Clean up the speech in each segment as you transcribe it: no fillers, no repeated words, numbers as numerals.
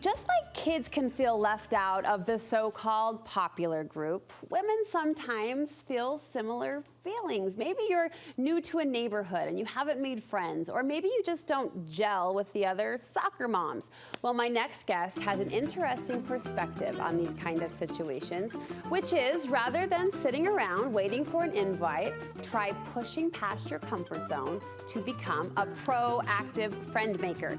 Just like kids can feel left out of the so-called popular group, women sometimes feel similar feelings. Maybe you're new to a neighborhood and you haven't made friends, or maybe you just don't gel with the other soccer moms. Well, my next guest has an interesting perspective on these kind of situations, which is rather than sitting around waiting for an invite, try pushing past your comfort zone to become a proactive friend maker.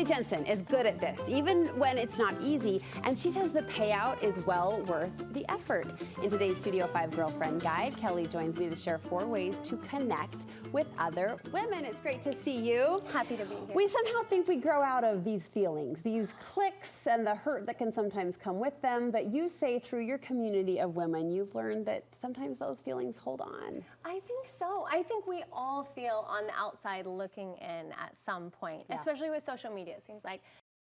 Jensen is good at this, even when it's not easy, and she says the payout is well worth the effort. In today's Studio 5 Girlfriend Guide, Kelly joins me to share 4 ways to connect with other women. It's great to see you. Happy to be here. We somehow think we grow out of these feelings, these cliques and the hurt that can sometimes come with them, but you say through your community of women, you've learned that sometimes those feelings hold on. I think so. I think we all feel on the outside looking in at some point, especially with social media. It seems like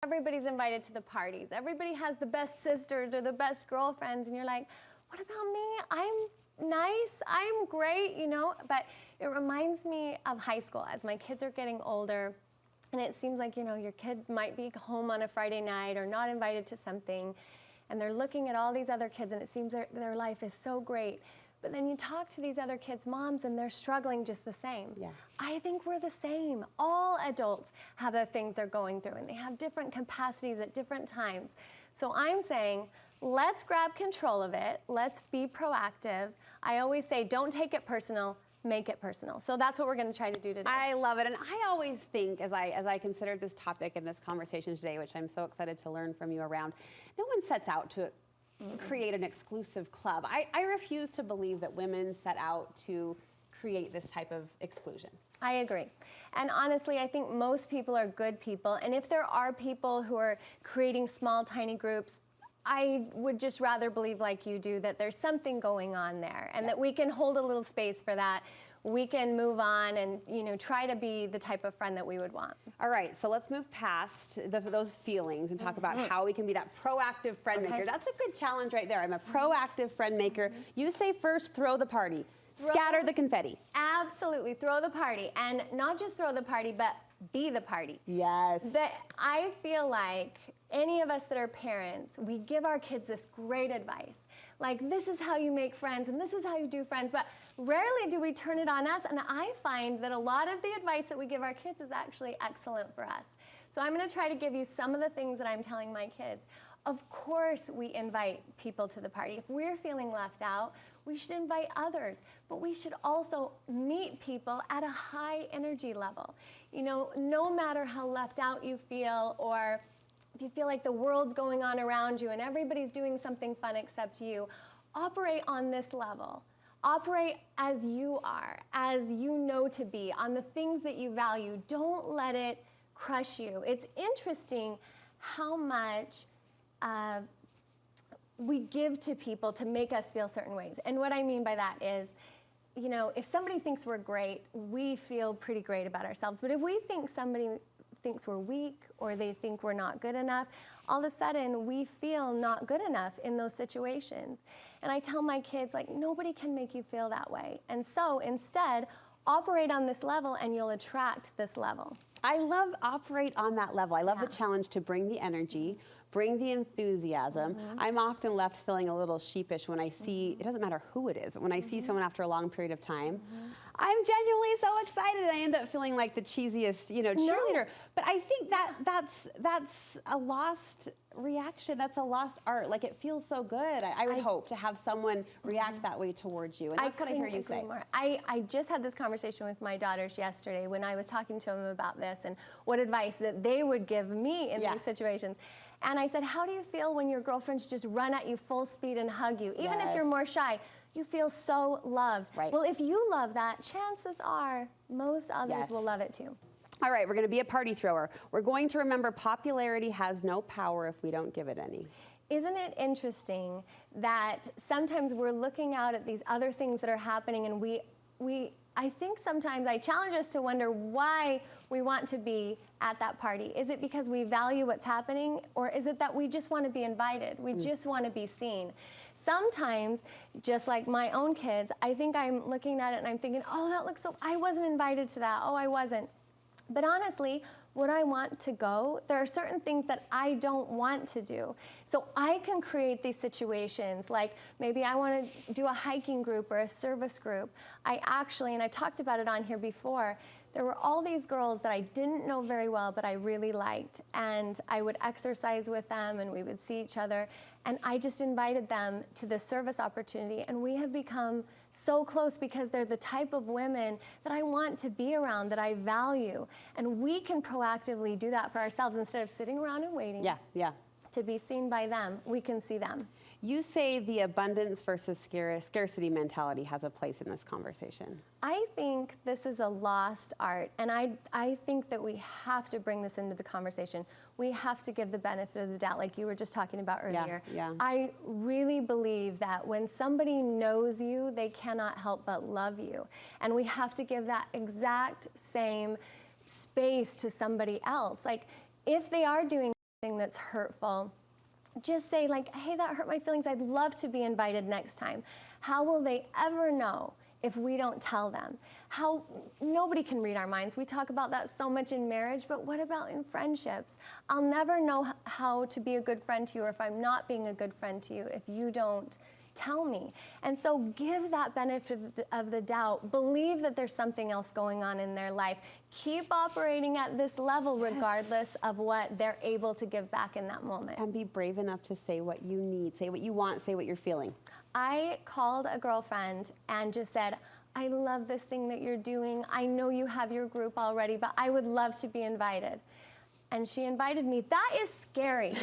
everybody's invited to the parties. Everybody has the best sisters or the best girlfriends, and you're like, what about me? I'm nice, I'm great, you know? But it reminds me of high school as my kids are getting older, and it seems like, you know, your kid might be home on a Friday night or not invited to something, and they're looking at all these other kids, and it seems their life is so great. But then you talk to these other kids' moms and they're struggling just the same. Yeah. I think we're the same. All adults have the things they're going through, and they have different capacities at different times. So I'm saying, let's grab control of it. Let's be proactive. I always say, don't take it personal, make it personal. So that's what we're going to try to do today. I love it. And I always think, as I considered this topic and this conversation today, which I'm so excited to learn from you around, no one sets out to create an exclusive club. I refuse to believe that women set out to create this type of exclusion. I agree. And honestly, I think most people are good people. And if there are people who are creating small, tiny groups, I would just rather believe, like you do, that there's something going on there, and that we can hold a little space for that. We can move on and, you know, try to be the type of friend that we would want. All right, so let's move past those feelings and talk about how we can be that proactive friend maker. That's a good challenge right there. I'm a proactive friend maker. You say first, throw the party. Scatter the confetti. Absolutely, throw the party. And not just throw the party, but be the party. Yes. I feel like any of us that are parents, we give our kids this great advice. Like, this is how you make friends, and this is how you do friends, but rarely do we turn it on us, and I find that a lot of the advice that we give our kids is actually excellent for us. So I'm going to try to give you some of the things that I'm telling my kids. Of course, we invite people to the party. If we're feeling left out, we should invite others, but we should also meet people at a high energy level. You know, no matter how left out you feel, or if you feel like the world's going on around you and everybody's doing something fun except you, operate on this level. Operate as you are, as you know to be, on the things that you value. Don't let it crush you. It's interesting how much we give to people to make us feel certain ways. And what I mean by that is, you know, if somebody thinks we're great, we feel pretty great about ourselves. But if we think somebody thinks we're weak, or they think we're not good enough, all of a sudden we feel not good enough in those situations. And I tell my kids, like, nobody can make you feel that way. And so instead, operate on this level and you'll attract this level. I love operate on that level. I love the challenge to bring the energy, bring the enthusiasm. I'm often left feeling a little sheepish when I see, it doesn't matter who it is, but when I see someone after a long period of time, I'm genuinely so excited, and I end up feeling like the cheesiest, you know, cheerleader. But I think that's a lost reaction. That's a lost art. Like, it feels so good. I would hope to have someone react that way towards you. And that's what I hear you say. More. I just had this conversation with my daughters yesterday when I was talking to them about this and what advice that they would give me in these situations. And I said, how do you feel when your girlfriends just run at you full speed and hug you? Even if you're more shy, you feel so loved. Right. Well, if you love that, chances are most others will love it too. All right, we're going to be a party thrower. We're going to remember popularity has no power if we don't give it any. Isn't it interesting that sometimes we're looking out at these other things that are happening, and I think sometimes I challenge us to wonder why we want to be at that party. Is it because we value what's happening, or is it that we just want to be invited? We just want to be seen. Sometimes, just like my own kids, I think I'm looking at it and I'm thinking, oh, that looks so, I wasn't invited to that. Oh, I wasn't. But honestly, would I want to go? There are certain things that I don't want to do. So I can create these situations, like maybe I want to do a hiking group or a service group. I actually, and I talked about it on here before, there were all these girls that I didn't know very well, but I really liked. And I would exercise with them and we would see each other. And I just invited them to this service opportunity. And we have become so close because they're the type of women that I want to be around, that I value. And we can proactively do that for ourselves instead of sitting around and waiting. Yeah. To be seen by them, we can see them. You say the abundance versus scarcity mentality has a place in this conversation. I think this is a lost art, and I think that we have to bring this into the conversation. We have to give the benefit of the doubt, like you were just talking about earlier. Yeah. I really believe that when somebody knows you, they cannot help but love you. And we have to give that exact same space to somebody else. Like, if they are doing something that's hurtful, just say like, hey, that hurt my feelings. I'd love to be invited next time. How will they ever know if we don't tell them? How nobody can read our minds. We talk about that so much in marriage, but what about in friendships? I'll never know how to be a good friend to you, or if I'm not being a good friend to you, if you don't tell me. And so give that benefit of the doubt. Believe that there's something else going on in their life. Keep operating at this level regardless of what they're able to give back in that moment. And be brave enough to say what you need, say what you want, say what you're feeling. I called a girlfriend and just said, I love this thing that you're doing. I know you have your group already, but I would love to be invited. And she invited me. That is scary.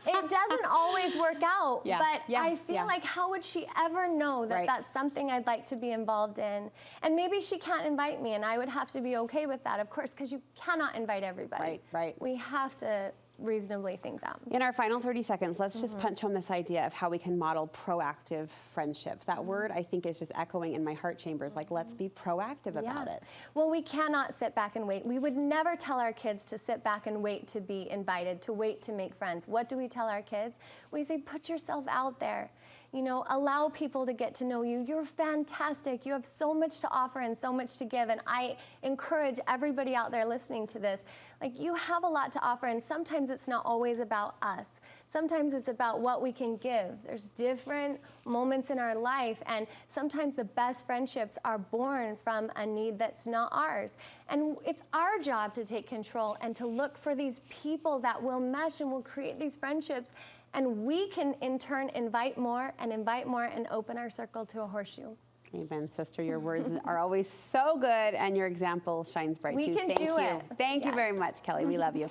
It doesn't always work out, but I feel like how would she ever know that that's something I'd like to be involved in? And maybe she can't invite me, and I would have to be okay with that, of course, because you cannot invite everybody. Right. We have to reasonably think that. In our final 30 seconds, let's just punch home this idea of how we can model proactive friendships. That word, I think, is just echoing in my heart chambers. Like, let's be proactive about it. Well, we cannot sit back and wait. We would never tell our kids to sit back and wait to be invited, to wait to make friends. What do we tell our kids? We say, put yourself out there. You know, allow people to get to know you. You're fantastic. You have so much to offer and so much to give. And I encourage everybody out there listening to this, like, you have a lot to offer, and sometimes it's not always about us. Sometimes it's about what we can give. There's different moments in our life, and sometimes the best friendships are born from a need that's not ours. And it's our job to take control and to look for these people that will mesh and will create these friendships. And we can, in turn, invite more and open our circle to a horseshoe. Amen, sister. Your words are always so good, and your example shines bright too. We can do it. Thank you very much, Kelly. We love you.